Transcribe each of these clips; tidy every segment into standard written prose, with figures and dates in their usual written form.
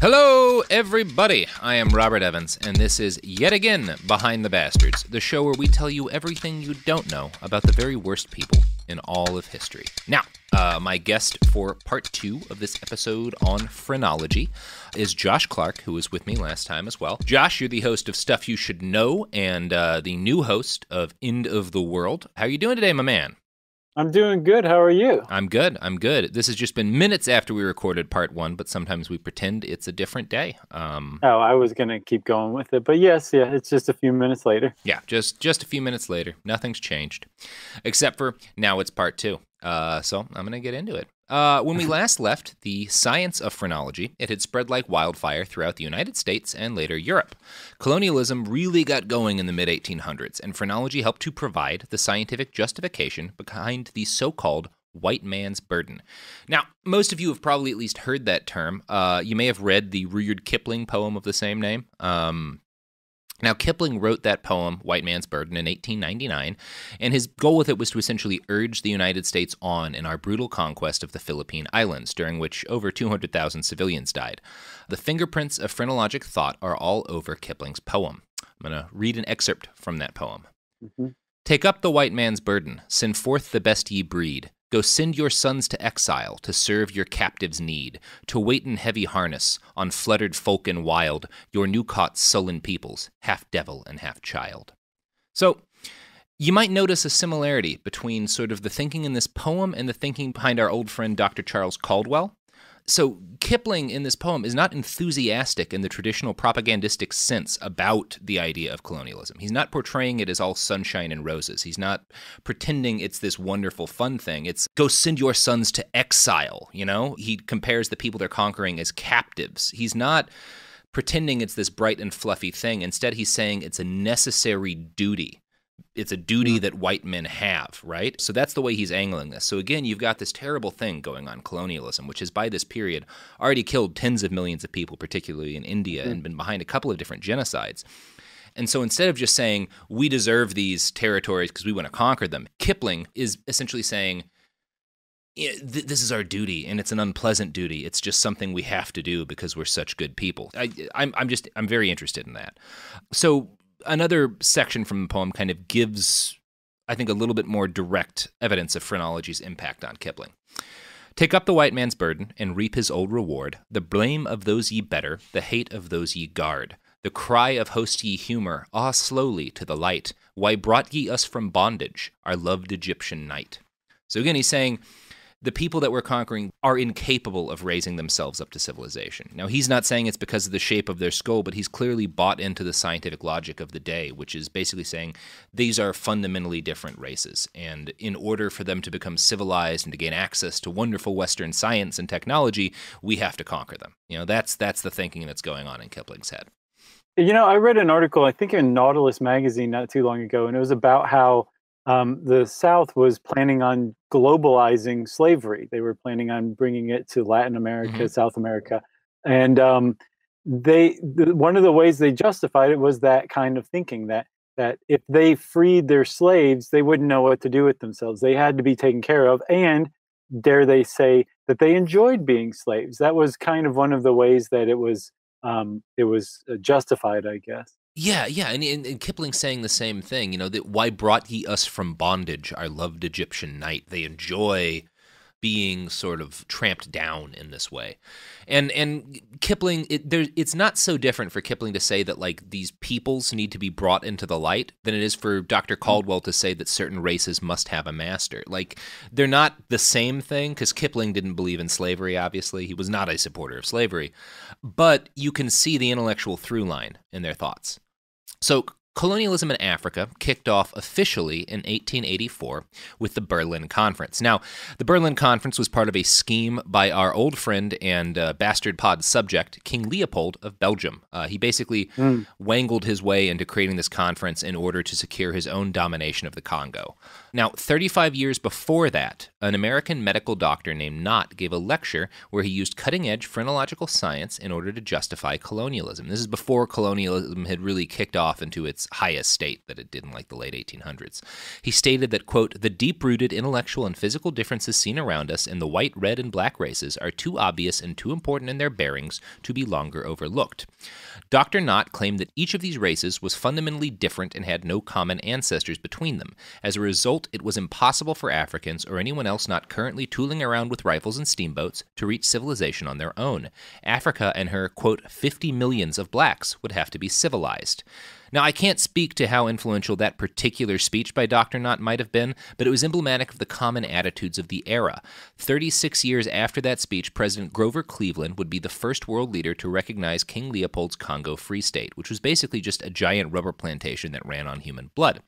Hello, everybody. I am Robert Evans, and this is yet again Behind the Bastards, the show where we tell you everything you don't know about the very worst people in all of history. Now, my guest for part 2 of this episode on Phrenology is Josh Clark, who was with me last time as well. Josh, you're the host of Stuff You Should Know and the new host of End of the World. How are you doing today, my man? I'm doing good. How are you? I'm good. This has just been minutes after we recorded part 1, but sometimes we pretend it's a different day. I was going to keep going with it, but yes, it's just a few minutes later. Yeah, just a few minutes later. Nothing's changed, except for now it's part 2. So I'm going to get into it. When we last left the science of phrenology, it had spread like wildfire throughout the United States and later Europe. Colonialism really got going in the mid-1800s, and phrenology helped to provide the scientific justification behind the so-called white man's burden. Now, most of you have probably at least heard that term. You may have read the Rudyard Kipling poem of the same name. Now, Kipling wrote that poem, White Man's Burden, in 1899, and his goal with it was to essentially urge the United States on in our brutal conquest of the Philippine Islands, during which over 200,000 civilians died. The fingerprints of phrenologic thought are all over Kipling's poem. I'm going to read an excerpt from that poem. Mm-hmm. Take up the white man's burden, send forth the best ye breed. Go send your sons to exile, to serve your captives' need, to wait in heavy harness, on fluttered folk and wild, your new-caught sullen peoples, half devil and half child. So, you might notice a similarity between sort of the thinking in this poem and the thinking behind our old friend Dr. Charles Caldwell. So, Kipling in this poem is not enthusiastic in the traditional propagandistic sense about the idea of colonialism. He's not portraying it as all sunshine and roses. He's not pretending it's this wonderful, fun thing. It's go send your sons to exile, you know? He compares the people they're conquering as captives. He's not pretending it's this bright and fluffy thing. Instead, he's saying it's a necessary duty. It's a duty that white men have, right? So that's the way he's angling this. So again, you've got this terrible thing going on, colonialism, which has by this period already killed tens of millions of people, particularly in India, and been behind a couple of different genocides. And so instead of just saying, we deserve these territories because we want to conquer them, Kipling is essentially saying, this is our duty, and it's an unpleasant duty. It's just something we have to do because we're such good people. I'm very interested in that. So another section from the poem kind of gives, I think, a little bit more direct evidence of phrenology's impact on Kipling. Take up the white man's burden and reap his old reward, the blame of those ye better, the hate of those ye guard, the cry of host ye humor, ah, slowly to the light, why brought ye us from bondage, our loved Egyptian night. So again, he's saying, the people that we're conquering are incapable of raising themselves up to civilization. Now, he's not saying it's because of the shape of their skull, but he's clearly bought into the scientific logic of the day, which is basically saying these are fundamentally different races. And in order for them to become civilized and to gain access to wonderful Western science and technology, we have to conquer them. You know, that's the thinking that's going on in Kipling's head. You know, I read an article, I think in Nautilus magazine not too long ago, and it was about how the South was planning on globalizing slavery. They were planning on bringing it to Latin America, South America. And one of the ways they justified it was that kind of thinking, that if they freed their slaves, they wouldn't know what to do with themselves. They had to be taken care of. And dare they say that they enjoyed being slaves. That was kind of one of the ways that it was justified, I guess. Yeah, and Kipling's saying the same thing, you know, that why brought ye us from bondage, our loved Egyptian night. They enjoy being sort of tramped down in this way. And Kipling, it's not so different for Kipling to say that, like, these peoples need to be brought into the light than it is for Dr. Caldwell to say that certain races must have a master. Like, they're not the same thing, because Kipling didn't believe in slavery, obviously. He was not a supporter of slavery. But you can see the intellectual through line in their thoughts. So colonialism in Africa kicked off officially in 1884 with the Berlin Conference. Now, the Berlin Conference was part of a scheme by our old friend and Bastard Pod subject, King Leopold of Belgium. He basically wangled his way into creating this conference in order to secure his own domination of the Congo. Now, 35 years before that, an American medical doctor named Knott gave a lecture where he used cutting-edge phrenological science in order to justify colonialism. This is before colonialism had really kicked off into its its highest state that it did in like the late 1800s. He stated that, quote, "The deep-rooted intellectual and physical differences seen around us in the white, red, and black races are too obvious and too important in their bearings to be longer overlooked." Dr. Knott claimed that each of these races was fundamentally different and had no common ancestors between them. As a result, it was impossible for Africans or anyone else not currently tooling around with rifles and steamboats to reach civilization on their own. Africa and her, quote, 50 millions of blacks would have to be civilized. Now, I can't speak to how influential that particular speech by Dr. Knott might have been, but it was emblematic of the common attitudes of the era. 36 years after that speech, President Grover Cleveland would be the first world leader to recognize King Leopold's Congo Free State, which was basically just a giant rubber plantation that ran on human blood.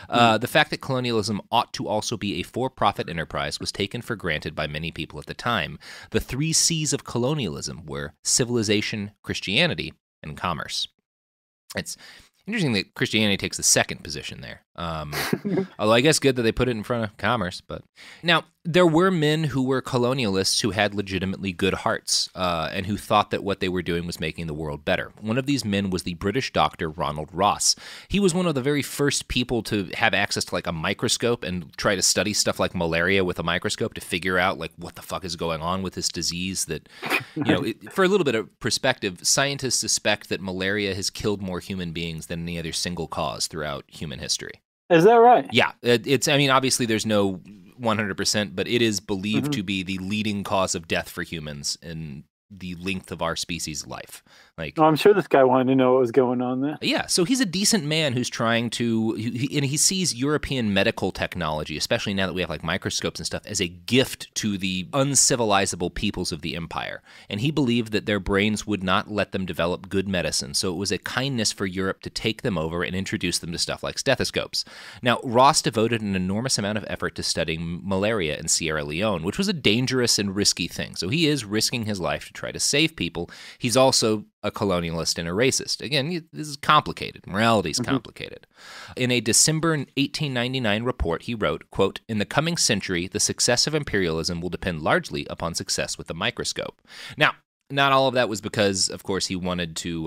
The fact that colonialism ought to also be a for-profit enterprise was taken for granted by many people at the time. The 3 C's of colonialism were civilization, Christianity, and commerce. It's interesting that Christianity takes the second position there. Although I guess good that they put it in front of commerce. But now, there were men who were colonialists who had legitimately good hearts and who thought that what they were doing was making the world better. One of these men was the British doctor Ronald Ross. He was one of the very first people to have access to like a microscope and try to study stuff like malaria with a microscope to figure out like what the fuck is going on with this disease that, you know, for a little bit of perspective, scientists suspect that malaria has killed more human beings than any other single cause throughout human history. Is that right? Yeah, it's. I mean, obviously, there's no 100%, but it is believed to be the leading cause of death for humans in the length of our species' life. Like, I'm sure this guy wanted to know what was going on there. Yeah, so he's a decent man who's trying to, and he sees European medical technology, especially now that we have like microscopes and stuff, as a gift to the uncivilizable peoples of the empire. And he believed that their brains would not let them develop good medicine, so it was a kindness for Europe to take them over and introduce them to stuff like stethoscopes. Now, Ross devoted an enormous amount of effort to studying malaria in Sierra Leone, which was a dangerous and risky thing. So he is risking his life to try to save people. He's also a colonialist and a racist. Again, this is complicated. Morality is complicated. In a December 1899 report, he wrote, quote, "In the coming century, the success of imperialism will depend largely upon success with the microscope." Now, not all of that was because, of course, he wanted to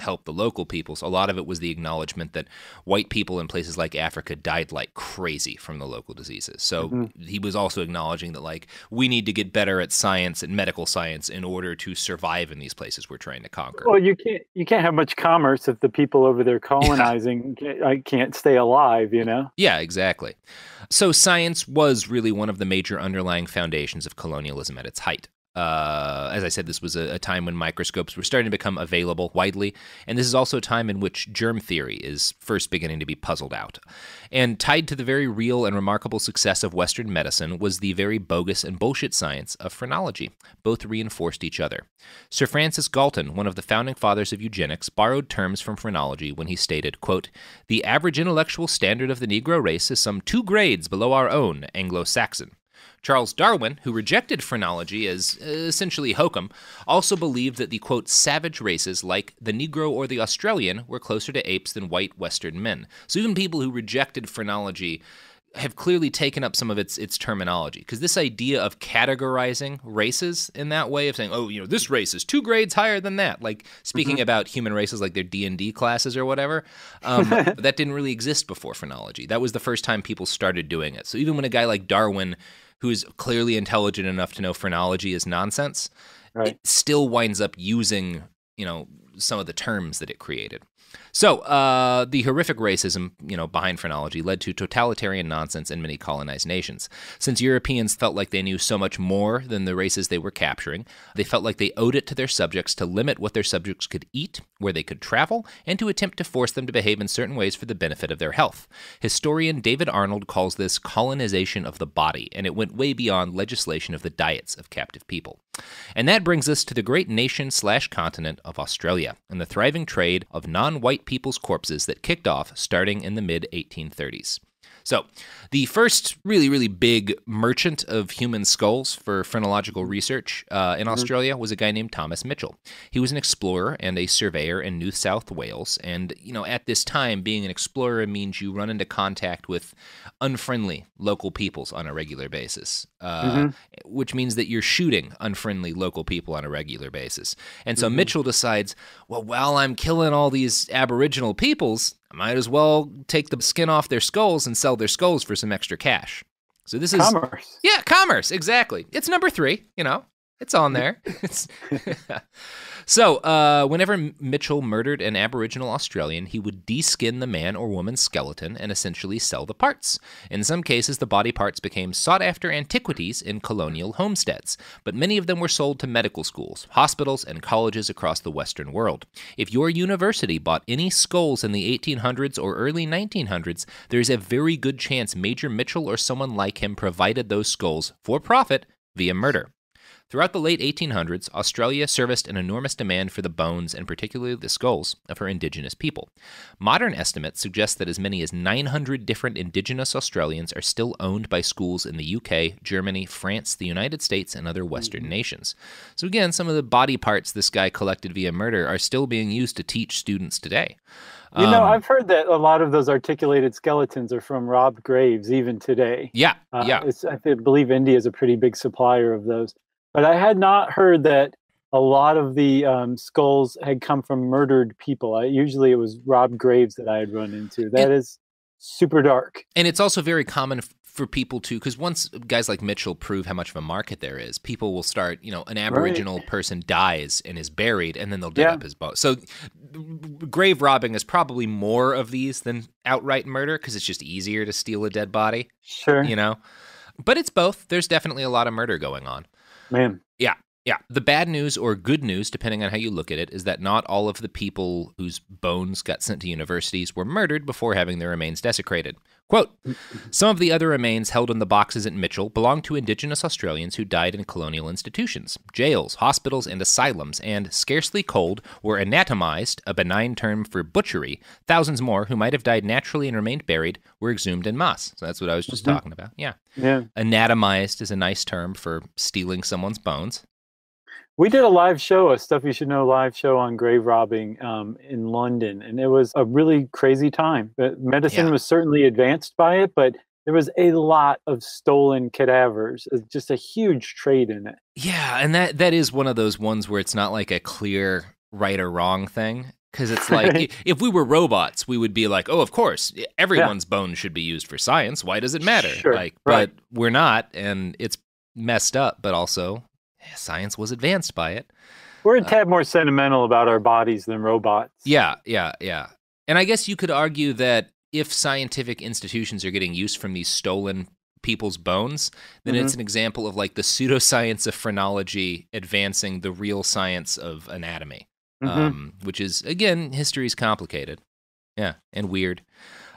help the local peoples. A lot of it was the acknowledgement that white people in places like Africa died like crazy from the local diseases. So he was also acknowledging that, like, we need to get better at science and medical science in order to survive in these places we're trying to conquer. Well, you can't have much commerce if the people over there colonizing can't stay alive, you know? Yeah, exactly. So science was really one of the major underlying foundations of colonialism at its height. As I said, this was a time when microscopes were starting to become available widely, and this is also a time in which germ theory is first beginning to be puzzled out. And tied to the very real and remarkable success of Western medicine was the very bogus and bullshit science of phrenology. Both reinforced each other. Sir Francis Galton, one of the founding fathers of eugenics, borrowed terms from phrenology when he stated, quote, "The average intellectual standard of the Negro race is some 2 grades below our own Anglo-Saxon." Charles Darwin, who rejected phrenology as essentially hokum, also believed that the, quote, "savage races like the Negro or the Australian were closer to apes than white Western men." So even people who rejected phrenology have clearly taken up some of its terminology, because this idea of categorizing races in that way, of saying, oh, you know, this race is 2 grades higher than that, like speaking about human races like their D&D classes or whatever, that didn't really exist before phrenology. That was the first time people started doing it. So even when a guy like Darwin, who's clearly intelligent enough to know phrenology is nonsense, it still winds up using, you know, some of the terms that it created. So the horrific racism, you know, behind phrenology led to totalitarian nonsense in many colonized nations. Since Europeans felt like they knew so much more than the races they were capturing, they felt like they owed it to their subjects to limit what their subjects could eat, where they could travel, and to attempt to force them to behave in certain ways for the benefit of their health. Historian David Arnold calls this colonization of the body, and it went way beyond legislation of the diets of captive people. And that brings us to the great nation/continent of Australia and the thriving trade of non-white people's corpses that kicked off starting in the mid-1830s. So, the first really, really big merchant of human skulls for phrenological research in Australia was a guy named Thomas Mitchell. He was an explorer and a surveyor in New South Wales, and, you know, at this time, being an explorer means you run into contact with unfriendly local peoples on a regular basis, which means that you're shooting unfriendly local people on a regular basis. And so Mitchell decides, well, while I'm killing all these Aboriginal peoples, I might as well take the skin off their skulls and sell their skulls for some extra cash. So this is commerce. Yeah, commerce, exactly. It's number 3, It's on there. So, whenever Mitchell murdered an Aboriginal Australian, he would deskin the man or woman's skeleton and essentially sell the parts. In some cases, the body parts became sought-after antiquities in colonial homesteads, but many of them were sold to medical schools, hospitals, and colleges across the Western world. If your university bought any skulls in the 1800s or early 1900s, there's a very good chance Major Mitchell or someone like him provided those skulls for profit via murder. Throughout the late 1800s, Australia serviced an enormous demand for the bones and particularly the skulls of her indigenous people. Modern estimates suggest that as many as 900 different indigenous Australians are still owned by schools in the UK, Germany, France, the United States, and other Western nations. So again, some of the body parts this guy collected via murder are still being used to teach students today. I've heard that a lot of those articulated skeletons are from robbed graves even today. Yeah. I believe India is a pretty big supplier of those. But I had not heard that a lot of the skulls had come from murdered people. Usually it was robbed graves that I had run into. That is super dark. And it's also very common for people to, because once guys like Mitchell prove how much of a market there is, people will start, an Aboriginal person dies and is buried, and then they'll dig up his bones. So grave robbing is probably more of these than outright murder, because it's just easier to steal a dead body. Sure. But it's both. There's definitely a lot of murder going on. Man. Yeah. The bad news or good news, depending on how you look at it, is that not all of the people whose bones got sent to universities were murdered before having their remains desecrated. Quote, some of the other remains held in the boxes at Mitchell belonged to Indigenous Australians who died in colonial institutions, jails, hospitals, and asylums, and scarcely cold were anatomized, a benign term for butchery. Thousands more who might have died naturally and remained buried were exhumed en masse. So that's what I was just talking about. Yeah. Anatomized is a nice term for stealing someone's bones. We did a live show, a Stuff You Should Know live show on grave robbing in London, and it was a really crazy time. Medicine was certainly advanced by it, but there was a lot of stolen cadavers. It's just a huge trade in it. Yeah, and that is one of those ones where it's not like a clear right or wrong thing. Because it's like, if we were robots, we would be like, oh, of course, everyone's bones should be used for science. Why does it matter? Sure, But we're not, and it's messed up, but also science was advanced by it. We're a tad more sentimental about our bodies than robots. Yeah. And I guess you could argue that if scientific institutions are getting use from these stolen people's bones, then it's an example of like the pseudoscience of phrenology advancing the real science of anatomy, which is, again, history's complicated. Yeah, and weird.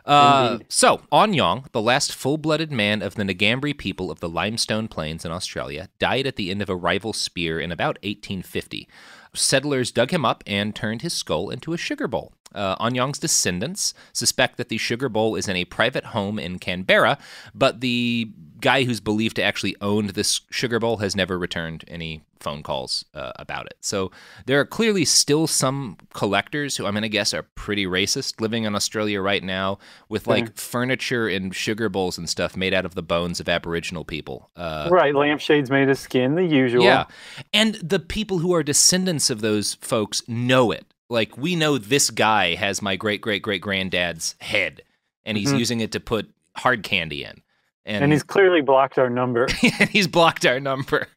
So, Onyong, the last full-blooded man of the Ngambri people of the Limestone Plains in Australia, died at the end of a rival spear in about 1850. Settlers dug him up and turned his skull into a sugar bowl. Onyong's descendants suspect that the sugar bowl is in a private home in Canberra, but the guy who's believed to actually own this sugar bowl has never returned any phone calls about it. So there are clearly still some collectors who I'm going to guess are pretty racist living in Australia right now with like furniture and sugar bowls and stuff made out of the bones of Aboriginal people. Right, lampshades made of skin, the usual. Yeah, and the people who are descendants of those folks know it. Like, we know this guy has my great-great-great-granddad's head, and he's using it to put hard candy in. And he's clearly blocked our number. He's blocked our number.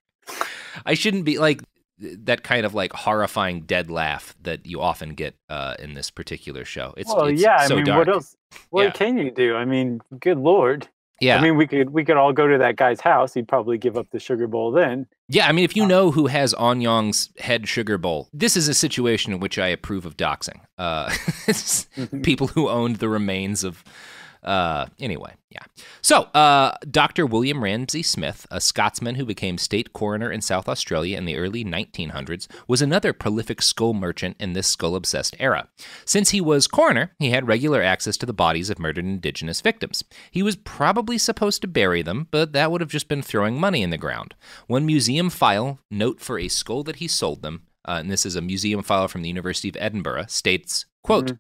I shouldn't be, like, that kind of, like, horrifying dead laugh that you often get in this particular show. It's so dark. What else? What can you do? I mean, good Lord. Yeah. I mean, we could all go to that guy's house. He'd probably give up the sugar bowl then. Yeah, I mean, if you know who has Onyong's head sugar bowl, this is a situation in which I approve of doxing. People who owned the remains of... Anyway, yeah. So, Dr. William Ramsay Smith, a Scotsman who became state coroner in South Australia in the early 1900s, was another prolific skull merchant in this skull-obsessed era. Since he was coroner, he had regular access to the bodies of murdered Indigenous victims. He was probably supposed to bury them, but that would have just been throwing money in the ground. One museum file note for a skull that he sold them, and this is a museum file from the University of Edinburgh, states, quote,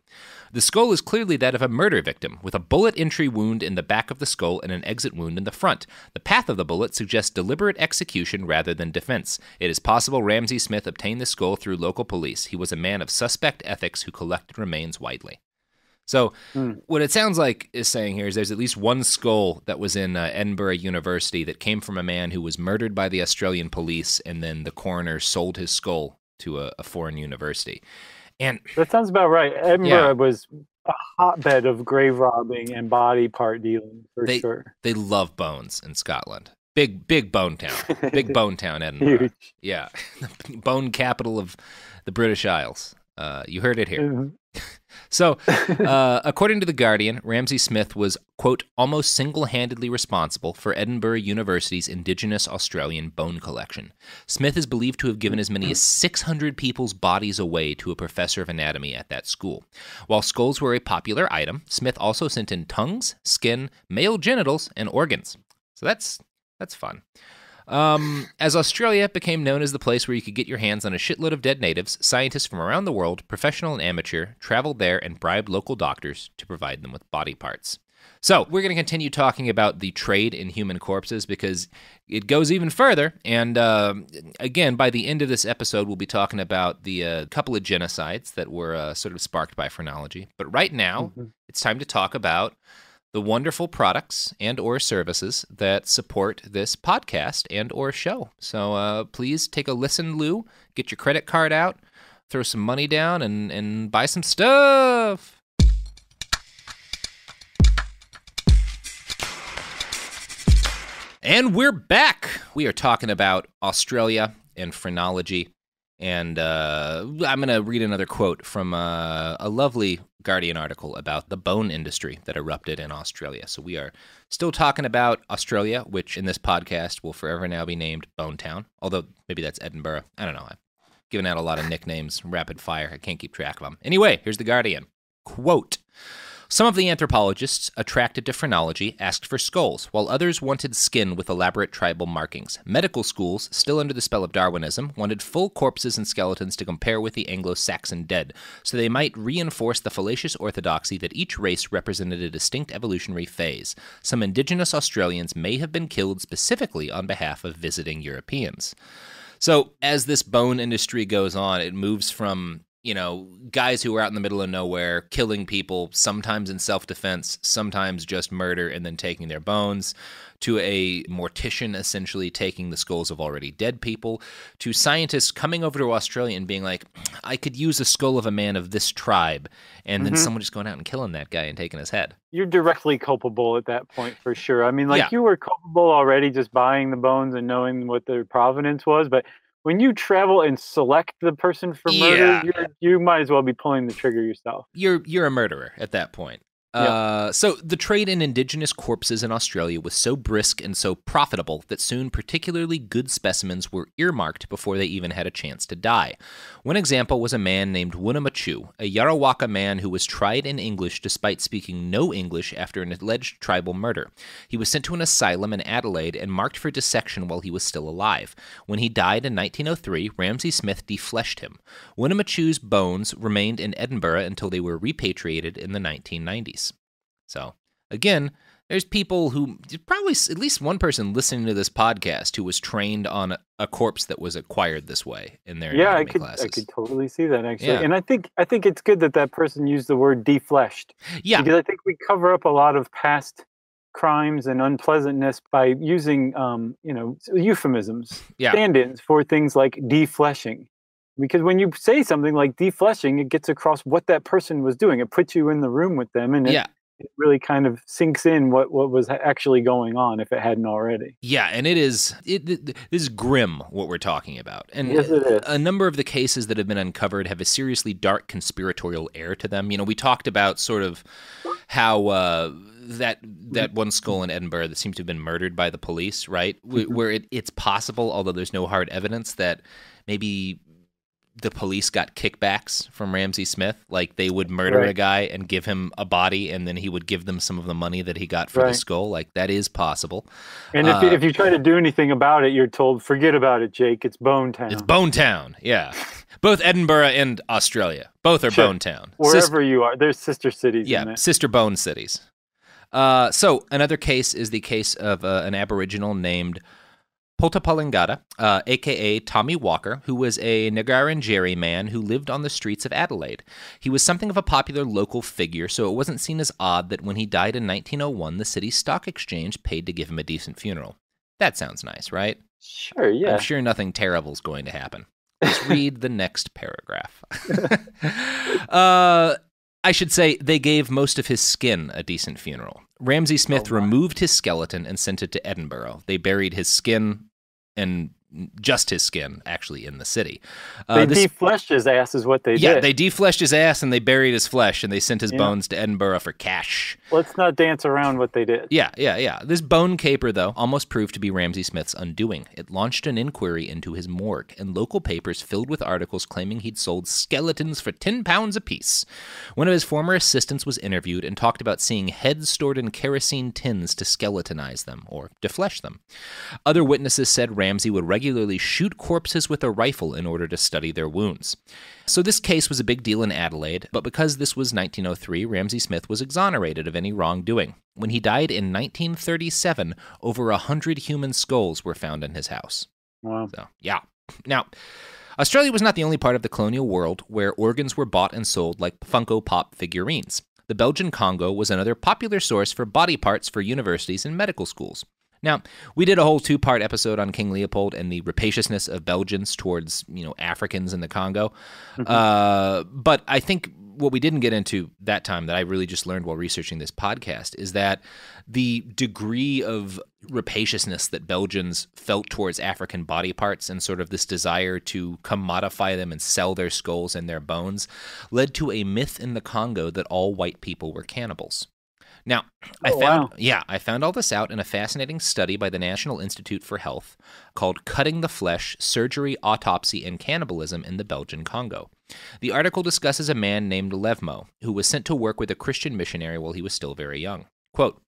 the skull is clearly that of a murder victim, with a bullet entry wound in the back of the skull and an exit wound in the front. The path of the bullet suggests deliberate execution rather than defense. It is possible Ramsay Smith obtained the skull through local police. He was a man of suspect ethics who collected remains widely. So Hmm. what it sounds like is saying here is there's at least one skull that was in Edinburgh University that came from a man who was murdered by the Australian police, and then the coroner sold his skull to a foreign university. And That sounds about right. Edinburgh Yeah. was a hotbed of grave robbing and body part dealing for they sure. they love bones in Scotland. Big bone town. Big bone town, Edinburgh. Huge. Yeah. Bone capital of the British Isles. You heard it here. Mhm. So, according to The Guardian, Ramsay Smith was, quote, almost single-handedly responsible for Edinburgh University's Indigenous Australian bone collection. Smith is believed to have given as many as 600 people's bodies away to a professor of anatomy at that school. While skulls were a popular item, Smith also sent in tongues, skin, male genitals, and organs. So that's fun. As Australia became known as the place where you could get your hands on a shitload of dead natives, scientists from around the world, professional and amateur, traveled there and bribed local doctors to provide them with body parts. So we're going to continue talking about the trade in human corpses because it goes even further. And again, by the end of this episode, we'll be talking about the couple of genocides that were sort of sparked by phrenology. But right now, it's time to talk about the wonderful products and or services that support this podcast and or show. So please take a listen, Lou. Get your credit card out, throw some money down, and buy some stuff. And we're back. We are talking about Australia and phrenology. And I'm going to read another quote from a lovely Guardian article about the bone industry that erupted in Australia. So we are still talking about Australia, which in this podcast will forever now be named Bone Town. Although maybe that's Edinburgh. I don't know. I've given out a lot of nicknames, rapid fire. I can't keep track of them. Anyway, here's the Guardian. Quote, some of the anthropologists attracted to phrenology asked for skulls, while others wanted skin with elaborate tribal markings. Medical schools, still under the spell of Darwinism, wanted full corpses and skeletons to compare with the Anglo-Saxon dead, so they might reinforce the fallacious orthodoxy that each race represented a distinct evolutionary phase. Some indigenous Australians may have been killed specifically on behalf of visiting Europeans. So as this bone industry goes on, it moves from guys who are out in the middle of nowhere, killing people, sometimes in self-defense, sometimes just murder and then taking their bones, to a mortician essentially taking the skulls of already dead people, to scientists coming over to Australia and being like, I could use a skull of a man of this tribe, and then someone just going out and killing that guy and taking his head. You're directly culpable at that point for sure. I mean, Yeah. you were culpable already just buying the bones and knowing what their provenance was, but when you travel and select the person for murder, you might as well be pulling the trigger yourself. You're a murderer at that point. So the trade in indigenous corpses in Australia was so brisk and so profitable that soon particularly good specimens were earmarked before they even had a chance to die. One example was a man named Wunamachu, a Yarawaka man who was tried in English despite speaking no English after an alleged tribal murder. He was sent to an asylum in Adelaide and marked for dissection while he was still alive. When he died in 1903, Ramsay Smith defleshed him. Wunamachu's bones remained in Edinburgh until they were repatriated in the 1990s. So, again, there's people who, probably at least one person listening to this podcast who was trained on a corpse that was acquired this way in their anatomy classes. I could totally see that, actually. Yeah. And I think it's good that person used the word defleshed. Yeah. Because I think we cover up a lot of past crimes and unpleasantness by using, euphemisms, stand-ins for things like defleshing. Because when you say something like defleshing, it gets across what that person was doing. It puts you in the room with them, and it really kind of sinks in what was actually going on if it hadn't already. Yeah, and this is grim what we're talking about. And yes, it is. A number of the cases that have been uncovered have a seriously dark conspiratorial air to them. We talked about sort of how that one skull in Edinburgh that seems to have been murdered by the police, right? Where it's possible, although there's no hard evidence, that maybe the police got kickbacks from Ramsay Smith. Like they would murder a guy and give him a body, and then he would give them some of the money that he got for the skull. Like that is possible. And if you try to do anything about it, you're told, forget about it, Jake. It's Bone Town. It's Bone Town, yeah. Both Edinburgh and Australia. Both are Bone Town. Wherever you are. There's sister cities. Yeah, sister bone cities. So another case is the case of an Aboriginal named Potapalingata, a.k.a. Tommy Walker, who was a Ngarrindjeri man who lived on the streets of Adelaide. He was something of a popular local figure, so it wasn't seen as odd that when he died in 1901, the city's stock exchange paid to give him a decent funeral. That sounds nice, right? Sure, yeah. I'm sure nothing terrible is going to happen. Let's read the next paragraph. I should say they gave most of his skin a decent funeral. Ramsay Smith removed his skeleton and sent it to Edinburgh. They buried his skin and just his skin, actually, in the city. They defleshed his ass is what they did. Yeah, they defleshed his ass and they buried his flesh and they sent his bones to Edinburgh for cash. Let's not dance around what they did. Yeah. This bone caper, though, almost proved to be Ramsay Smith's undoing. It launched an inquiry into his morgue, and local papers filled with articles claiming he'd sold skeletons for £10 apiece. One of his former assistants was interviewed and talked about seeing heads stored in kerosene tins to skeletonize them, or deflesh them. Other witnesses said Ramsay would regularly shoot corpses with a rifle in order to study their wounds. So this case was a big deal in Adelaide, but because this was 1903, Ramsay Smith was exonerated of any wrongdoing. When he died in 1937, over 100 human skulls were found in his house. Wow. So, yeah. Now, Australia was not the only part of the colonial world where organs were bought and sold like Funko Pop figurines. The Belgian Congo was another popular source for body parts for universities and medical schools. Now, we did a whole 2-part episode on King Leopold and the rapaciousness of Belgians towards, Africans in the Congo. But I think what we didn't get into that time that I really just learned while researching this podcast is that the degree of rapaciousness that Belgians felt towards African body parts and sort of this desire to commodify them and sell their skulls and their bones led to a myth in the Congo that all white people were cannibals. Now, I found all this out in a fascinating study by the National Institute for Health called Cutting the Flesh, Surgery, Autopsy, and Cannibalism in the Belgian Congo. The article discusses a man named Levmo, who was sent to work with a Christian missionary while he was still very young. Quote,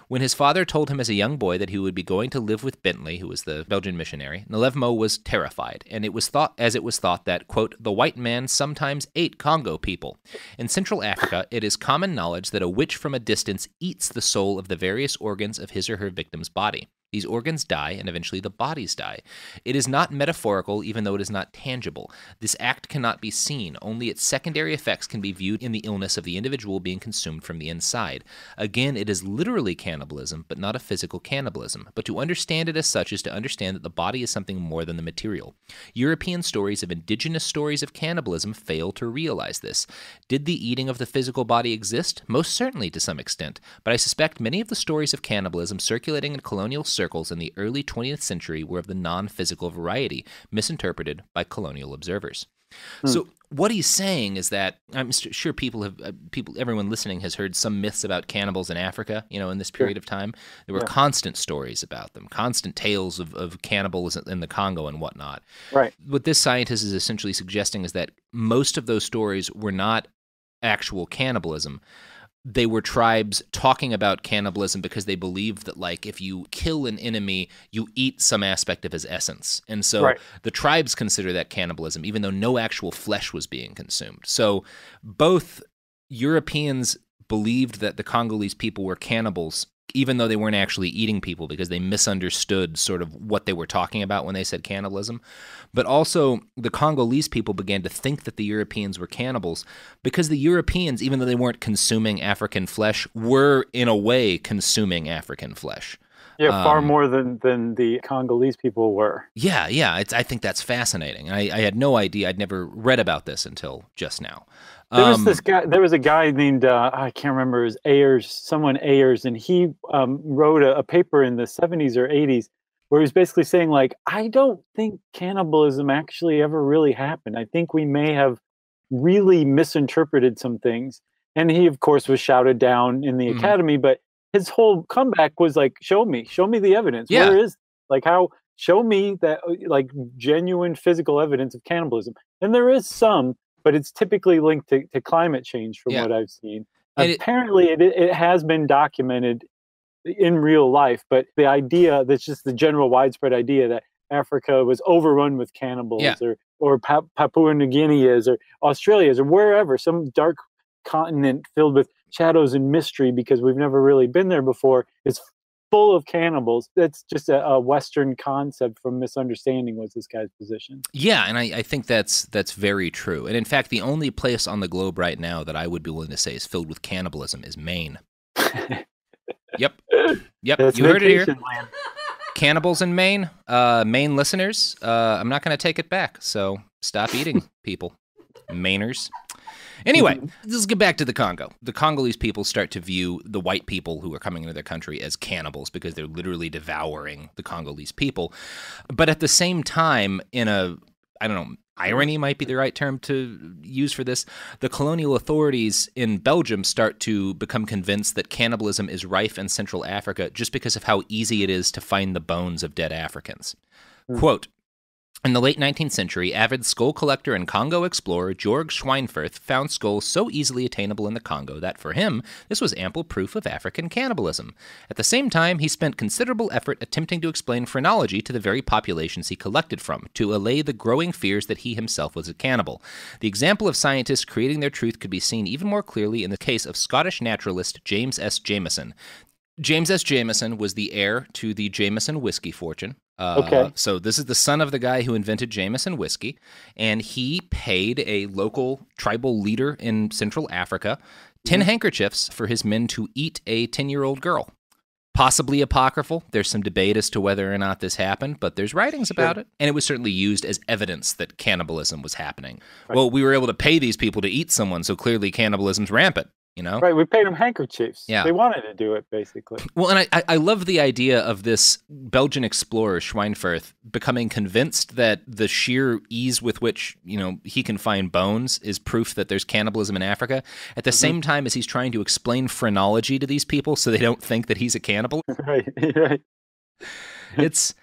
when his father told him as a young boy that he would be going to live with Bentley, who was the Belgian missionary, Levmo was terrified, and it was thought that, quote, the white man sometimes ate Congo people. In Central Africa, it is common knowledge that a witch from a distance eats the soul of the various organs of his or her victim's body. These organs die, and eventually the bodies die. It is not metaphorical, even though it is not tangible. This act cannot be seen. Only its secondary effects can be viewed in the illness of the individual being consumed from the inside. Again, it is literally cannibalism, but not a physical cannibalism. But to understand it as such is to understand that the body is something more than the material. European stories of indigenous stories of cannibalism fail to realize this. Did the eating of the physical body exist? Most certainly to some extent, but I suspect many of the stories of cannibalism circulating in colonial circles in the early 20th century were of the non-physical variety, misinterpreted by colonial observers. So what he's saying is that I'm sure everyone listening has heard some myths about cannibals in Africa, in this period of time. There were constant stories about them, constant tales of cannibals in the Congo and whatnot. Right. What this scientist is essentially suggesting is that most of those stories were not actual cannibalism. They were tribes talking about cannibalism because they believed that, like, if you kill an enemy, you eat some aspect of his essence. And so the tribes consider that cannibalism, even though no actual flesh was being consumed. So both Europeans believed that the Congolese people were cannibals, even though they weren't actually eating people because they misunderstood sort of what they were talking about when they said cannibalism. But also the Congolese people began to think that the Europeans were cannibals because the Europeans, even though they weren't consuming African flesh, were in a way consuming African flesh. Yeah, far more than the Congolese people were. Yeah. I think that's fascinating. I had no idea. I'd never read about this until just now. There was a guy named, I can't remember, his someone Ayers, and he wrote a paper in the 70s or 80s where he was basically saying, like, I don't think cannibalism actually ever really happened. I think we may have really misinterpreted some things. And he, of course, was shouted down in the academy, but his whole comeback was like, show me the evidence. Yeah. Where is, show me that, like, genuine physical evidence of cannibalism. And there is some, but it's typically linked to climate change from what I've seen. And apparently it has been documented in real life, but the idea, that's just the general widespread idea that Africa was overrun with cannibals or Papua New Guinea is, or Australia is, or wherever, some dark continent filled with shadows and mystery because we've never really been there before, is full of cannibals. That's just a Western concept from misunderstanding was this guy's position. Yeah, and I think that's very true. And in fact, the only place on the globe right now that I would be willing to say is filled with cannibalism is Maine. Yep. That's You heard it here. land. Cannibals in Maine. Maine listeners, I'm not going to take it back. So stop eating people, Mainers. Anyway, let's get back to the Congo. The Congolese people start to view the white people who are coming into their country as cannibals because they're literally devouring the Congolese people. But at the same time, in a, I don't know, irony might be the right term to use for this, the colonial authorities in Belgium start to become convinced that cannibalism is rife in Central Africa just because of how easy it is to find the bones of dead Africans. Quote, in the late 19th century, avid skull collector and Congo explorer Georg Schweinfurth found skulls so easily attainable in the Congo that, for him, this was ample proof of African cannibalism. At the same time, he spent considerable effort attempting to explain phrenology to the very populations he collected from, to allay the growing fears that he himself was a cannibal. The example of scientists creating their truth could be seen even more clearly in the case of Scottish naturalist James S. Jameson. James S. Jameson was the heir to the Jameson whiskey fortune. Okay. So this is the son of the guy who invented Jameson whiskey, and he paid a local tribal leader in Central Africa 10 handkerchiefs for his men to eat a 10-year-old girl. Possibly apocryphal. There's some debate as to whether or not this happened, but there's writings about it. And it was certainly used as evidence that cannibalism was happening. Right. Well, we were able to pay these people to eat someone, so clearly cannibalism's rampant. You know? Right, we paid them handkerchiefs. Yeah. They wanted to do it, basically. Well, and I love the idea of this Belgian explorer, Schweinfurth, becoming convinced that the sheer ease with which, you know, he can find bones is proof that there's cannibalism in Africa, at the same time as he's trying to explain phrenology to these people so they don't think that he's a cannibal. Right. It's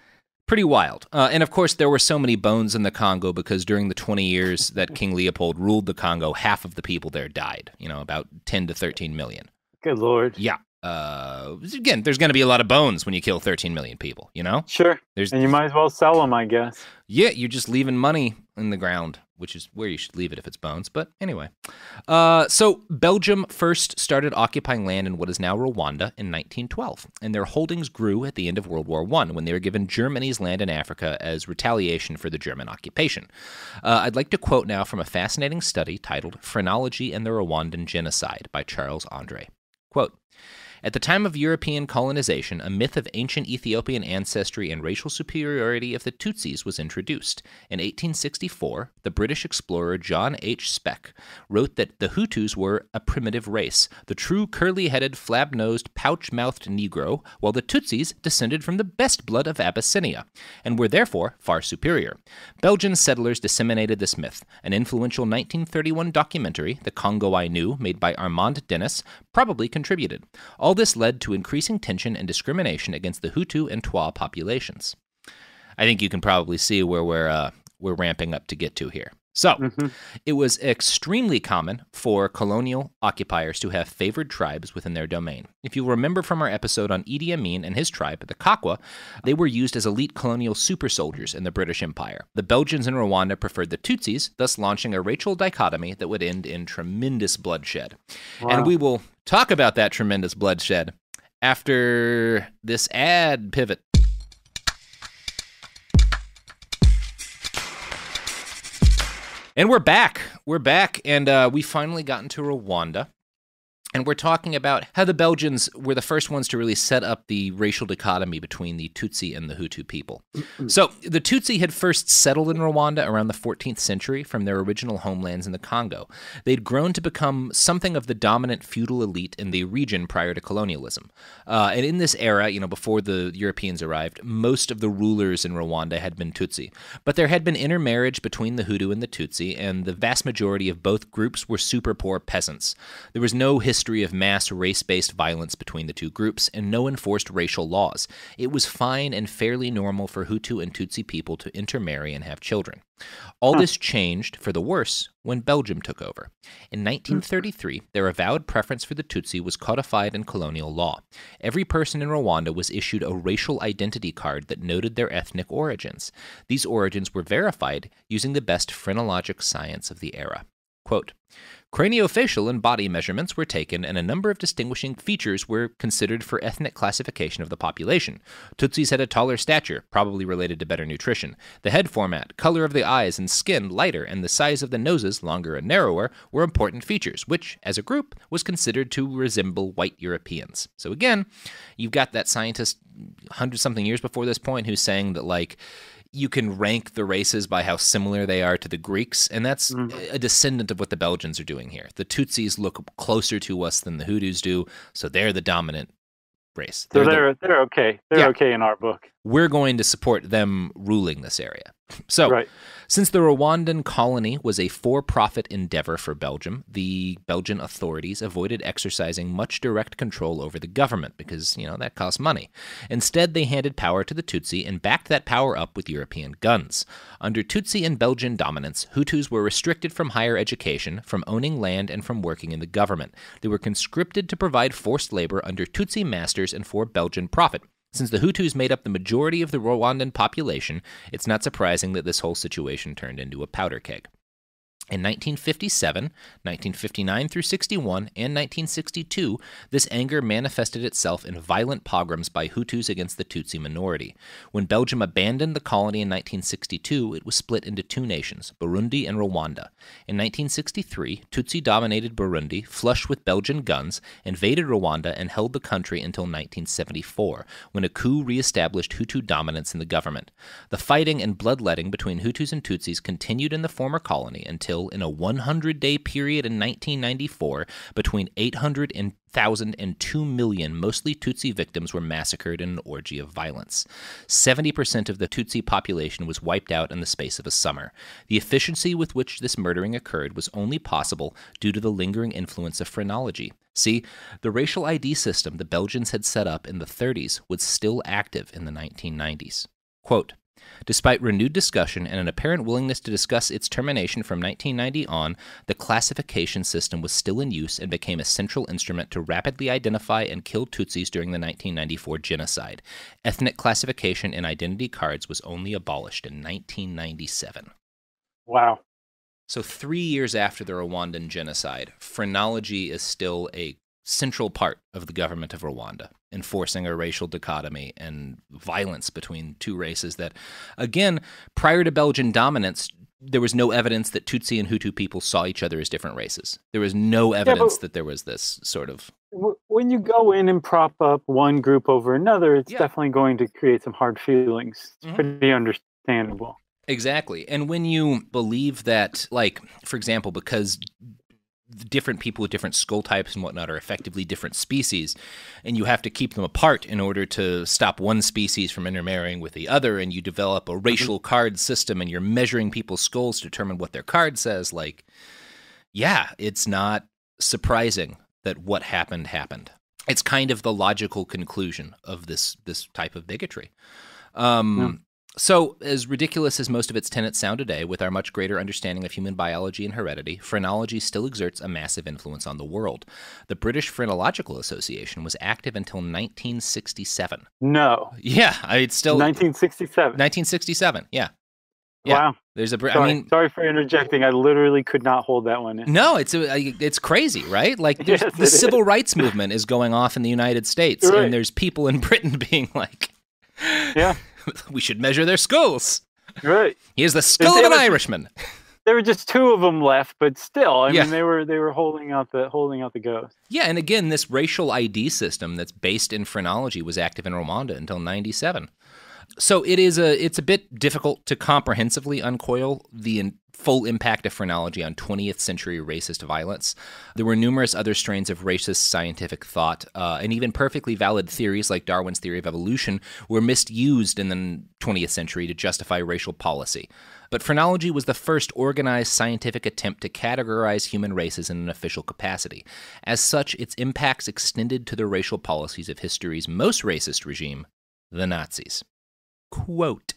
pretty wild. And of course, there were so many bones in the Congo because during the 20 years that King Leopold ruled the Congo, half of the people there died, you know, about 10 to 13 million. Good Lord. Yeah. Again, there's going to be a lot of bones when you kill 13 million people, you know? Sure. And you might as well sell them, I guess. Yeah, you're just leaving money in the ground, which is where you should leave it if it's bones. But anyway. So Belgium first started occupying land in what is now Rwanda in 1912, and their holdings grew at the end of World War I when they were given Germany's land in Africa as retaliation for the German occupation. I'd like to quote now from a fascinating study titled Phrenology and the Rwandan Genocide by Charles Andre. Quote, at the time of European colonization, a myth of ancient Ethiopian ancestry and racial superiority of the Tutsis was introduced. In 1864, the British explorer John H. Speke wrote that the Hutus were a primitive race, the true curly-headed, flab-nosed, pouch-mouthed Negro, while the Tutsis descended from the best blood of Abyssinia, and were therefore far superior. Belgian settlers disseminated this myth. An influential 1931 documentary, The Congo I Knew, made by Armand Dennis, probably contributed. All this led to increasing tension and discrimination against the Hutu and Twa populations. I think you can probably see where we're ramping up to get to here. So, it was extremely common for colonial occupiers to have favored tribes within their domain. If you remember from our episode on Idi Amin and his tribe, the Kakwa, they were used as elite colonial super soldiers in the British Empire. The Belgians in Rwanda preferred the Tutsis, thus launching a racial dichotomy that would end in tremendous bloodshed. Wow. And we will talk about that tremendous bloodshed after this ad pivot. And we're back. And we finally got into Rwanda. And we're talking about how the Belgians were the first ones to really set up the racial dichotomy between the Tutsi and the Hutu people. So the Tutsi had first settled in Rwanda around the 14th century from their original homelands in the Congo. They'd grown to become something of the dominant feudal elite in the region prior to colonialism. And in this era, you know, before the Europeans arrived, most of the rulers in Rwanda had been Tutsi. But there had been intermarriage between the Hutu and the Tutsi, and the vast majority of both groups were super poor peasants. There was no history of mass race-based violence between the two groups, and no enforced racial laws. It was fine and fairly normal for Hutu and Tutsi people to intermarry and have children. All this changed for the worse when Belgium took over. In 1933, their avowed preference for the Tutsi was codified in colonial law. Every person in Rwanda was issued a racial identity card that noted their ethnic origins. These origins were verified using the best phrenologic science of the era. Quote, craniofacial and body measurements were taken, and a number of distinguishing features were considered for ethnic classification of the population. Tutsis had a taller stature, probably related to better nutrition. The head format, color of the eyes and skin lighter, and the size of the noses, longer and narrower, were important features, which, as a group, was considered to resemble white Europeans. So again, you've got that scientist 100-something years before this point who's saying that, like, you can rank the races by how similar they are to the Greeks, and that's a descendant of what the Belgians are doing here. The Tutsis look closer to us than the Hutus do, so they're the dominant race. So they're okay. They're okay in our book. We're going to support them ruling this area. So, since the Rwandan colony was a for-profit endeavor for Belgium, the Belgian authorities avoided exercising much direct control over the government because, that costs money. Instead, they handed power to the Tutsi and backed that power up with European guns. Under Tutsi and Belgian dominance, Hutus were restricted from higher education, from owning land, and from working in the government. They were conscripted to provide forced labor under Tutsi masters and for Belgian profit. Since the Hutus made up the majority of the Rwandan population, it's not surprising that this whole situation turned into a powder keg. In 1957, 1959 through 61, and 1962, this anger manifested itself in violent pogroms by Hutus against the Tutsi minority. When Belgium abandoned the colony in 1962, it was split into two nations, Burundi and Rwanda. In 1963, Tutsi-dominated Burundi, flush with Belgian guns, invaded Rwanda and held the country until 1974, when a coup re-established Hutu dominance in the government. The fighting and bloodletting between Hutus and Tutsis continued in the former colony until, in a 100-day period in 1994, between 800,000 and 2 million mostly Tutsi victims were massacred in an orgy of violence. 70% of the Tutsi population was wiped out in the space of a summer. The efficiency with which this murdering occurred was only possible due to the lingering influence of phrenology. See, the racial ID system the Belgians had set up in the 30s was still active in the 1990s. Quote, despite renewed discussion and an apparent willingness to discuss its termination from 1990 on, the classification system was still in use and became a central instrument to rapidly identify and kill Tutsis during the 1994 genocide. Ethnic classification in identity cards was only abolished in 1997. Wow. So 3 years after the Rwandan genocide, phrenology is still a central part of the government of Rwanda, enforcing a racial dichotomy and violence between two races that, again, prior to Belgian dominance, there was no evidence that Tutsi and Hutu people saw each other as different races. There was no evidence that there was this sort of... When you go in and prop up one group over another, it's definitely going to create some hard feelings. It's pretty understandable. Exactly. And when you believe that, like, for example, because different people with different skull types and whatnot are effectively different species, and you have to keep them apart in order to stop one species from intermarrying with the other, and you develop a racial card system, and you're measuring people's skulls to determine what their card says, like, yeah, it's not surprising that what happened. It's kind of the logical conclusion of this type of bigotry. So, as ridiculous as most of its tenets sound today, with our much greater understanding of human biology and heredity, phrenology still exerts a massive influence on the world. The British Phrenological Association was active until 1967. No. Yeah, it's still... 1967. 1967, yeah. Wow. There's a... Sorry for interjecting. I literally could not hold that one in. No, it's crazy, right? Like, the civil rights movement is going off in the United States, right. And there's people in Britain being like... Yeah. We should measure their skulls. Right. Here's the skull of an Irishman. There were just two of them left, but still, I mean, they were holding out the ghost. Yeah, and again, this racial ID system that's based in phrenology was active in Rwanda until 97. So it's a bit difficult to comprehensively uncoil the full impact of phrenology on 20th century racist violence. There were numerous other strains of racist scientific thought, and even perfectly valid theories like Darwin's theory of evolution were misused in the 20th century to justify racial policy. But phrenology was the first organized scientific attempt to categorize human races in an official capacity. As such, its impacts extended to the racial policies of history's most racist regime, the Nazis. Quote,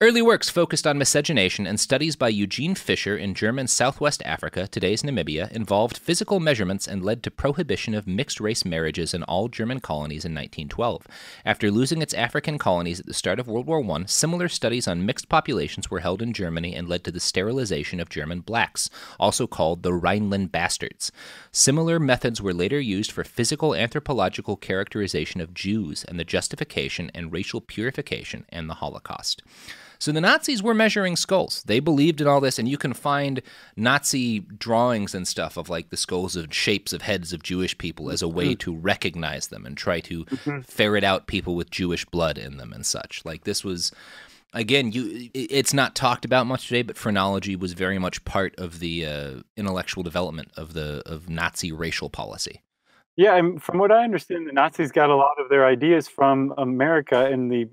Early works focused on miscegenation, and studies by Eugene Fischer in German Southwest Africa, today's Namibia, involved physical measurements and led to prohibition of mixed-race marriages in all German colonies in 1912. After losing its African colonies at the start of World War I, similar studies on mixed populations were held in Germany and led to the sterilization of German blacks, also called the Rhineland bastards. Similar methods were later used for physical anthropological characterization of Jews and the justification and racial purification and the Holocaust. So the Nazis were measuring skulls. They believed in all this, and you can find Nazi drawings and stuff of like the skulls of shapes of heads of Jewish people as a way to recognize them and try to ferret out people with Jewish blood in them and such. Like this was, again, it's not talked about much today, but phrenology was very much part of the intellectual development of Nazi racial policy. Yeah, and from what I understand, the Nazis got a lot of their ideas from America in the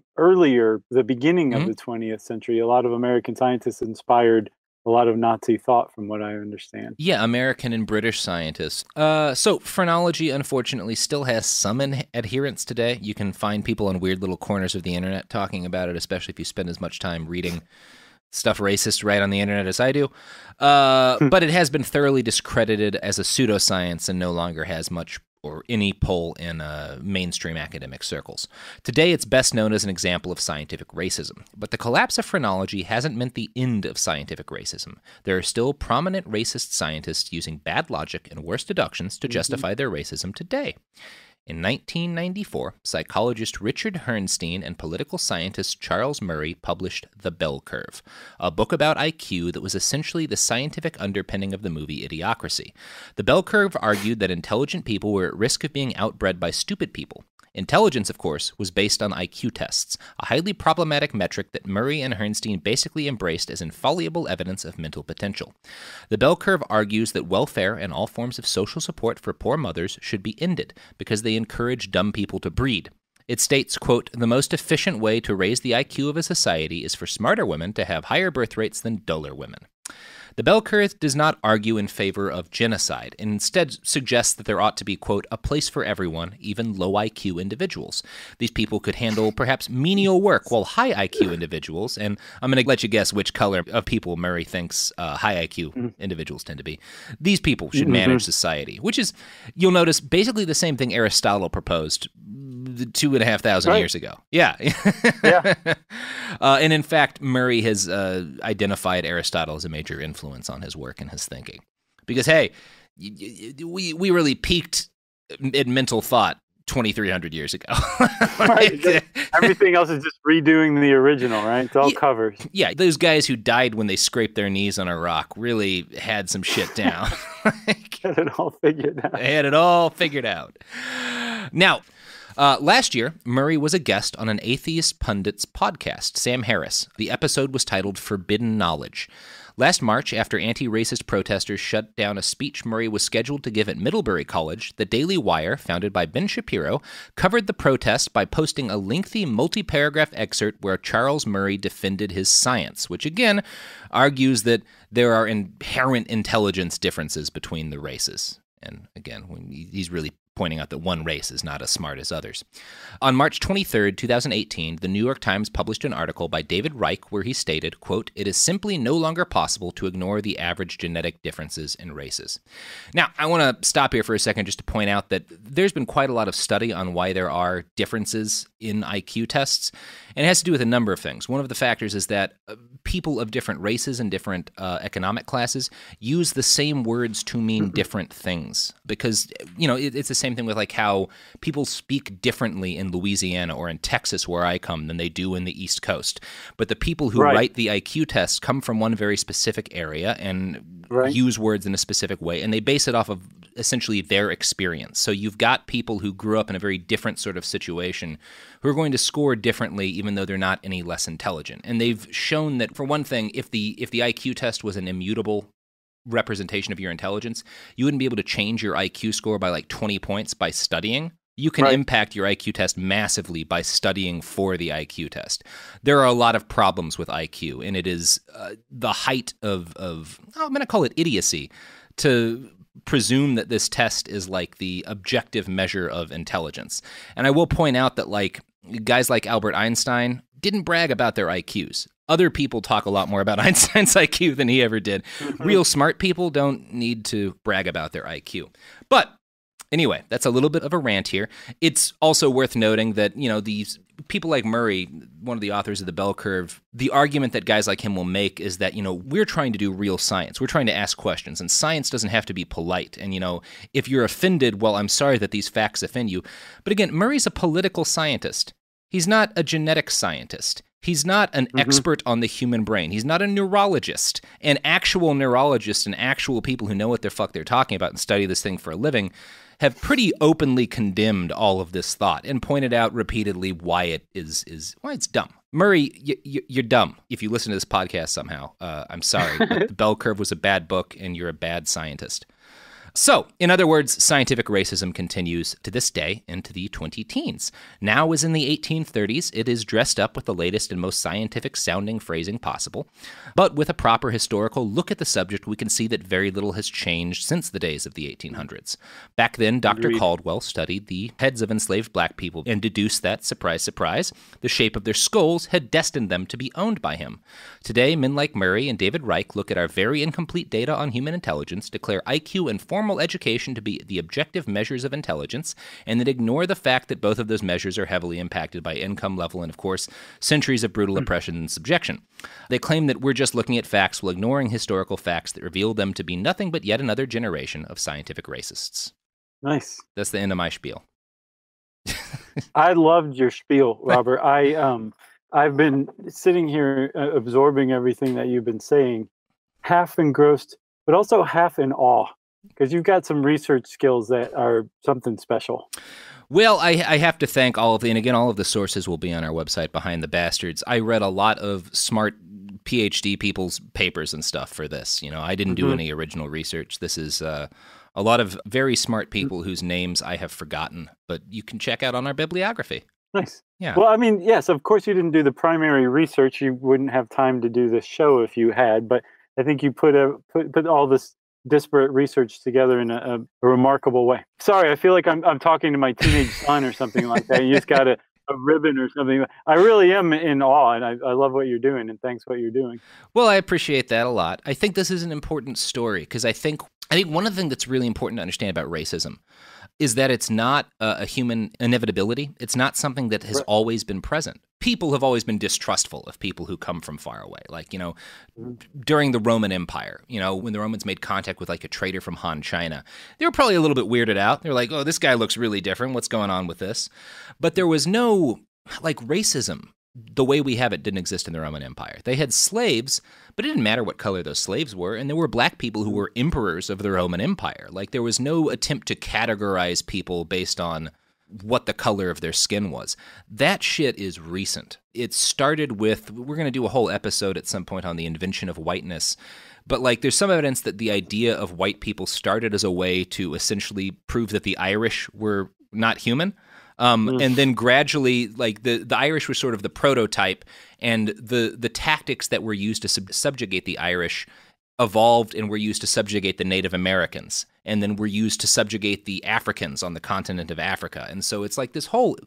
beginning of the 20th century. A lot of American scientists inspired a lot of Nazi thought, from what I understand. Yeah, American and British scientists. So phrenology, unfortunately, still has some adherents today. You can find people on weird little corners of the internet talking about it, especially if you spend as much time reading stuff racist right on the internet as I do. But it has been thoroughly discredited as a pseudoscience and no longer has much or any pull in mainstream academic circles. Today, it's best known as an example of scientific racism. But the collapse of phrenology hasn't meant the end of scientific racism. There are still prominent racist scientists using bad logic and worse deductions to justify their racism today. In 1994, psychologist Richard Herrnstein and political scientist Charles Murray published The Bell Curve, a book about IQ that was essentially the scientific underpinning of the movie Idiocracy. The Bell Curve argued that intelligent people were at risk of being outbred by stupid people. Intelligence, of course, was based on IQ tests, a highly problematic metric that Murray and Herrnstein basically embraced as infallible evidence of mental potential. The Bell Curve argues that welfare and all forms of social support for poor mothers should be ended because they encourage dumb people to breed. It states, quote, "The most efficient way to raise the IQ of a society is for smarter women to have higher birth rates than duller women." The Bell Curve does not argue in favor of genocide, and instead suggests that there ought to be, quote, "a place for everyone, even low IQ individuals." These people could handle perhaps menial work, while high IQ individuals, and I'm going to let you guess which color of people Murray thinks high IQ individuals tend to be. These people should manage society, which is, you'll notice, basically the same thing Aristotle proposed 2,500 years ago. Yeah. Yeah. And in fact, Murray has identified Aristotle as a major influence on his work and his thinking. Because, hey, we really peaked in mental thought 2,300 years ago. Right. Everything else is just redoing the original, right? It's all covers. Yeah, those guys who died when they scraped their knees on a rock really had some shit down. Had it all figured out. They had it all figured out. Now, last year, Murray was a guest on an atheist pundit's podcast, Sam Harris. The episode was titled Forbidden Knowledge. Last March, after anti-racist protesters shut down a speech Murray was scheduled to give at Middlebury College, the Daily Wire, founded by Ben Shapiro, covered the protest by posting a lengthy multi-paragraph excerpt where Charles Murray defended his science, which again argues that there are inherent intelligence differences between the races. And again, he's really pointing out that one race is not as smart as others. On March 23, 2018, the New York Times published an article by David Reich where he stated, quote, "It is simply no longer possible to ignore the average genetic differences in races." Now, I want to stop here for a second just to point out that there's been quite a lot of study on why there are differences in IQ tests, and it has to do with a number of things. One of the factors is that people of different races and different economic classes use the same words to mean different things because, you know, it's the same thing with like how people speak differently in Louisiana or in Texas where I come than they do in the East Coast. But the people who write the IQ tests come from one very specific area and use words in a specific way, and they base it off of essentially their experience. So you've got people who grew up in a very different sort of situation who are going to score differently even though they're not any less intelligent. And they've shown that, for one thing, if the IQ test was an immutable representation of your intelligence, you wouldn't be able to change your IQ score by like 20 points by studying. You can impact your IQ test massively by studying for the IQ test. There are a lot of problems with IQ, and it is the height of I'm going to call it idiocy to presume that this test is like the objective measure of intelligence. And I will point out that like guys like Albert Einstein didn't brag about their IQs. Other people talk a lot more about Einstein's IQ than he ever did. Real smart people don't need to brag about their IQ. But anyway, that's a little bit of a rant here. It's also worth noting that, these people like Murray, one of the authors of The Bell Curve, the argument that guys like him will make is that, we're trying to do real science. We're trying to ask questions, and science doesn't have to be polite. And, if you're offended, well, I'm sorry that these facts offend you. But again, Murray's a political scientist. He's not a genetic scientist. He's not an expert on the human brain. He's not a neurologist. And actual neurologists and actual people who know what the fuck they're talking about and study this thing for a living have pretty openly condemned all of this thought and pointed out repeatedly why it why it's dumb. Murray, you're dumb. If you listen to this podcast somehow, I'm sorry, but The Bell Curve was a bad book and you're a bad scientist. So, in other words, scientific racism continues to this day into the 20-teens. Now, as in the 1830s, it is dressed up with the latest and most scientific-sounding phrasing possible. But with a proper historical look at the subject, we can see that very little has changed since the days of the 1800s. Back then, Dr. Caldwell studied the heads of enslaved black people and deduced that, surprise, surprise, the shape of their skulls had destined them to be owned by him. Today, men like Murray and David Reich look at our very incomplete data on human intelligence, declare IQ and formal education to be the objective measures of intelligence, and then ignore the fact that both of those measures are heavily impacted by income level and, of course, centuries of brutal oppression and subjection. They claim that we're just looking at facts while ignoring historical facts that reveal them to be nothing but yet another generation of scientific racists. Nice. That's the end of my spiel. I loved your spiel, Robert. I've been sitting here absorbing everything that you've been saying, half engrossed, but also half in awe, because you've got some research skills that are something special. Well, I have to thank all of the sources will be on our website, Behind the Bastards. I read a lot of smart PhD people's papers and stuff for this. I didn't do any original research. This is a lot of very smart people whose names I have forgotten, but you can check out on our bibliography. Nice. Yeah. Well, I mean, yes, of course you didn't do the primary research. You wouldn't have time to do this show if you had, but I think you put all this disparate research together in a remarkable way. Sorry, I feel like I'm talking to my teenage son or something like that. You just got a ribbon or something. I really am in awe, and I love what you're doing, and thanks for what you're doing. Well, I appreciate that a lot. I think this is an important story because I think one of the things that's really important to understand about racism is that it's not a human inevitability. It's not something that has always been present. People have always been distrustful of people who come from far away. Like, during the Roman Empire, when the Romans made contact with like a trader from Han China, they were probably a little bit weirded out. They're like, oh, this guy looks really different. What's going on with this? But there was no racism. The way we have it didn't exist in the Roman Empire. They had slaves, but it didn't matter what color those slaves were, and there were black people who were emperors of the Roman Empire. Like, there was no attempt to categorize people based on what the color of their skin was. That shit is recent. It started with, we're going to do a whole episode at some point on the invention of whiteness, but there's some evidence that the idea of white people started as a way to essentially prove that the Irish were not human. And then gradually, the Irish was sort of the prototype, and the tactics that were used to subjugate the Irish evolved and were used to subjugate the Native Americans, and then were used to subjugate the Africans on the continent of Africa. And so it's like this whole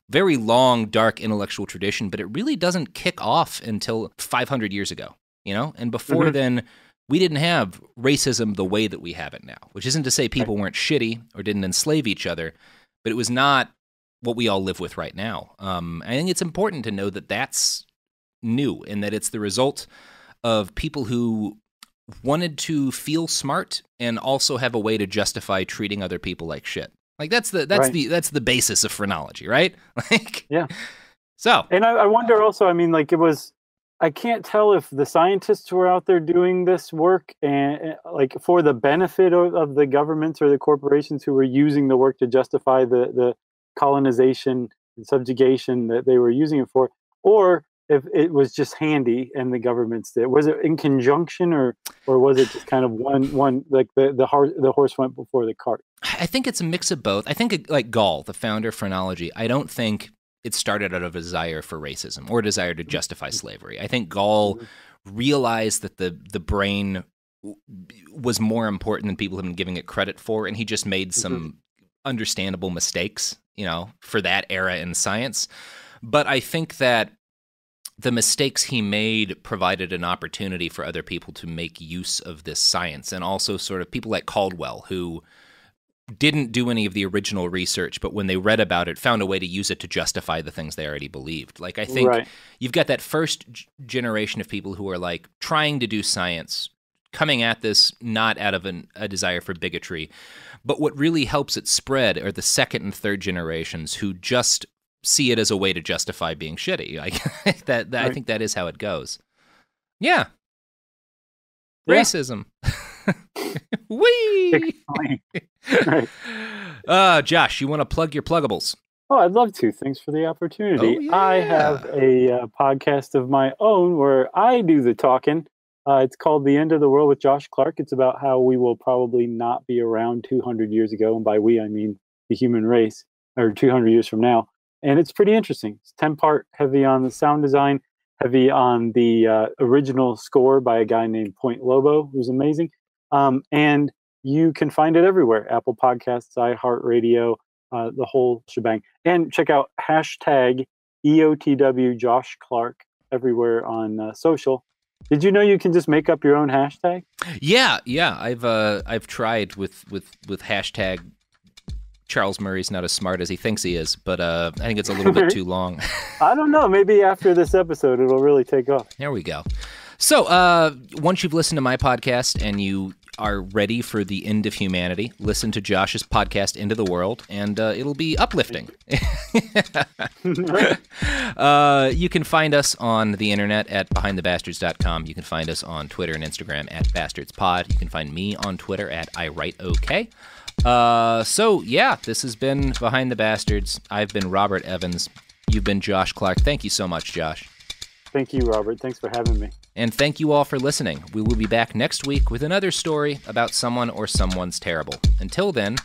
very long, dark intellectual tradition, but it really doesn't kick off until 500 years ago, And before then, we didn't have racism the way that we have it now, which isn't to say people weren't shitty or didn't enslave each other, but it was not what we all live with right now. I think it's important to know that that's new and that it's the result of people who wanted to feel smart and also have a way to justify treating other people like shit. That's the basis of phrenology, right? Yeah. So, and I wonder also, I can't tell if the scientists were out there doing this work and for the benefit of the governments or the corporations who were using the work to justify the colonization and subjugation that they were using it for, or if it was just handy and the governments did. Was it in conjunction, or was it just kind of one like the horse went before the cart? I think it's a mix of both. I think like Gall, the founder of phrenology, I don't think it started out of a desire for racism or a desire to justify slavery. I think Gall realized that the brain was more important than people have been giving it credit for, and he just made some understandable mistakes, for that era in science. But I think that the mistakes he made provided an opportunity for other people to make use of this science, and also sort of people like Caldwell, who didn't do any of the original research, but when they read about it, found a way to use it to justify the things they already believed. Like, I think you've got that first generation of people who are like trying to do science, coming at this not out of a desire for bigotry, but what really helps it spread are the second and third generations who just see it as a way to justify being shitty. I think that is how it goes. Yeah. Racism. Whee! Right. Josh, you want to plug your pluggables? Oh, I'd love to. Thanks for the opportunity. Oh, yeah. I have a podcast of my own where I do the talking. It's called The End of the World with Josh Clark. It's about how we will probably not be around 200 years ago. And by we, I mean the human race, or 200 years from now. And it's pretty interesting. It's 10-part, heavy on the sound design, heavy on the original score by a guy named Point Lobo, who's amazing. And you can find it everywhere. Apple Podcasts, iHeartRadio, the whole shebang. And check out hashtag EOTW Josh Clark everywhere on social. Did you know you can just make up your own hashtag? Yeah. I've tried with hashtag Charles Murray's not as smart as he thinks he is, but I think it's a little bit too long. I don't know. Maybe after this episode, it'll really take off. There we go. So once you've listened to my podcast and you are ready for the end of humanity, listen to Josh's podcast, Into the World, and it'll be uplifting. You can find us on the internet at behindthebastards.com. You can find us on Twitter and Instagram at bastardspod. You can find me on Twitter at iWriteOK. So yeah, this has been Behind the Bastards. I've been Robert Evans. You've been Josh Clark. Thank you so much, Josh. Thank you, Robert. Thanks for having me. And thank you all for listening. We will be back next week with another story about someone or someone's terrible. Until then,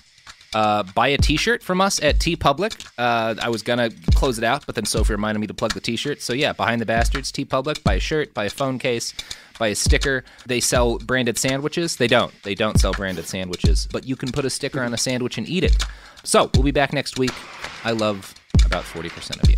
buy a t-shirt from us at TeePublic. I was going to close it out, but then Sophie reminded me to plug the t-shirt. So yeah, Behind the Bastards, TeePublic. Buy a shirt, buy a phone case, buy a sticker. They sell branded sandwiches. They don't sell branded sandwiches, but you can put a sticker on a sandwich and eat it. So we'll be back next week. I love about 40% of you.